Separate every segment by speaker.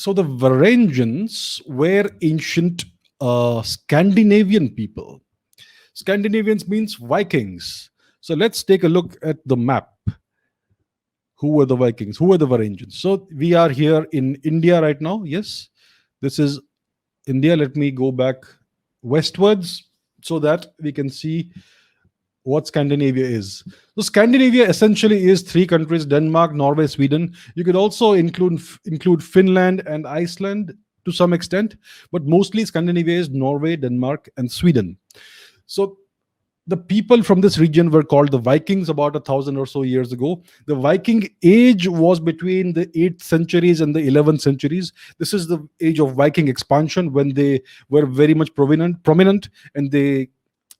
Speaker 1: So the Varangians were ancient Scandinavian people. Scandinavians means Vikings. So let's take a look at the map. Who were the Vikings? Who were the Varangians? So we are here in India right now. Yes, this is India. Let me go back westwards so that we can see what Scandinavia is. So Scandinavia essentially is three countries: Denmark, Norway, Sweden. You could also include Finland and Iceland to some extent, but mostly Scandinavia is Norway, Denmark, and Sweden. So the people from this region were called the Vikings about 1,000 or so years ago. The Viking age was between the 8th centuries and the 11th centuries. This is the age of Viking expansion when they were very much prominent, and they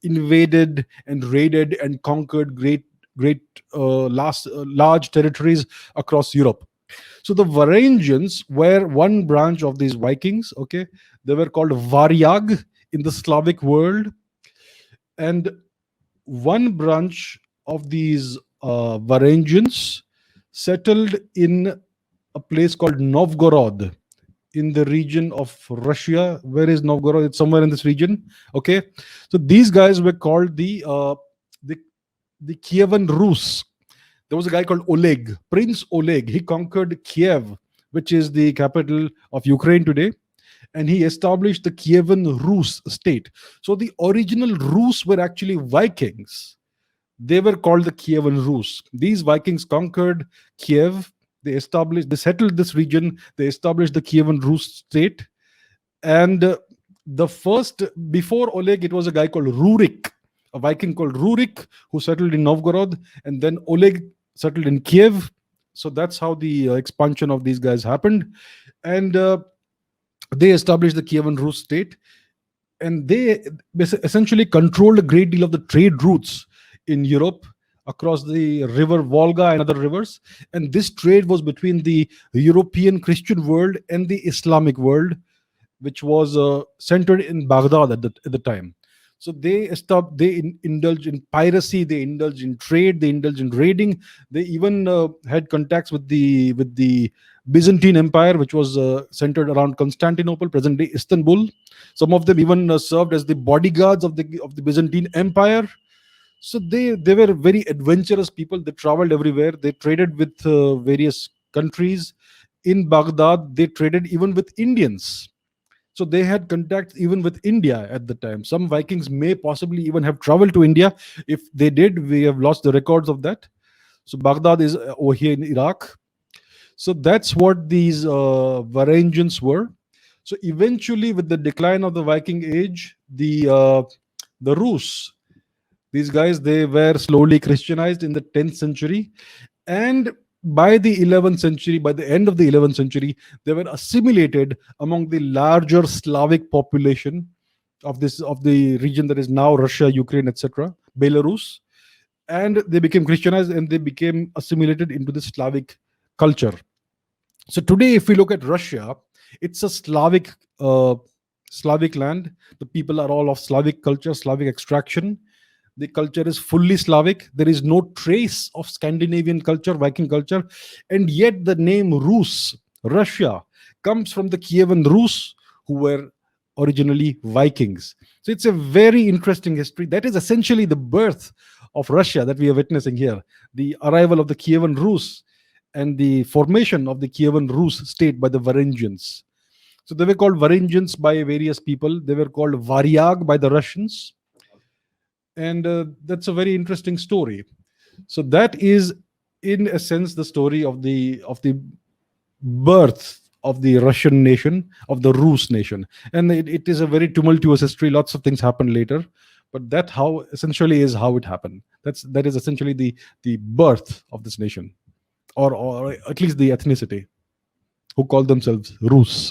Speaker 1: invaded and raided and conquered large territories across Europe. So the Varangians were one branch of these Vikings. Okay, they were called Varyag in the Slavic world, and one branch of these Varangians settled in a place called Novgorod in the region of Russia. Where is Novgorod? It's somewhere in this region. Okay, so these guys were called the the Kievan Rus. There was a guy called Oleg, Prince Oleg. He conquered Kiev, which is the capital of Ukraine today, and he established the Kievan Rus state. So the original Rus were actually Vikings. They were called the Kievan Rus. These Vikings conquered Kiev. They settled this region. They established the Kievan Rus state. And the first, before Oleg, it was a guy called Rurik, a Viking called Rurik, who settled in Novgorod. And then Oleg settled in Kiev. So that's how the expansion of these guys happened. And they established the Kievan Rus state. And they essentially controlled a great deal of the trade routes in Europe across the river Volga and other rivers. And this trade was between the European Christian world and the Islamic world, which was centered in Baghdad at the time. So they indulge in piracy, they indulge in trade, they indulge in raiding. They even had contacts with the Byzantine Empire, which was centered around Constantinople, present day Istanbul. Some of them even served as the bodyguards of the Byzantine Empire. So they were very adventurous people. They traveled everywhere. They traded with various countries. In Baghdad, they traded even with Indians. So they had contacts even with India at the time. Some Vikings may possibly even have traveled to India. If they did, we have lost the records of that. So Baghdad is over here in Iraq. So that's what these Varangians were. So eventually, with the decline of the Viking age, the Rus, these guys, they were slowly Christianized in the 10th century, and by the 11th century, by the end of the 11th century, they were assimilated among the larger Slavic population of the region that is now Russia, Ukraine, etc., Belarus, and they became Christianized and they became assimilated into the Slavic culture. So today, if we look at Russia, it's a Slavic land. The people are all of Slavic culture, Slavic extraction. The culture is fully Slavic. There is no trace of Scandinavian culture, Viking culture, and yet the name Rus, Russia, comes from the Kievan Rus, who were originally Vikings. So it's a very interesting history. That is essentially the birth of Russia that we are witnessing here. The arrival of the Kievan Rus and the formation of the Kievan Rus state by the Varangians. So they were called Varangians by various people. They were called Varyag by the Russians. And that's a very interesting story. So that is, in a sense, the story of the birth of the Russian nation, of the Rus nation. And it is a very tumultuous history. Lots of things happen later, but that how essentially is how it happened. That is essentially the birth of this nation, or at least the ethnicity, who call themselves Rus.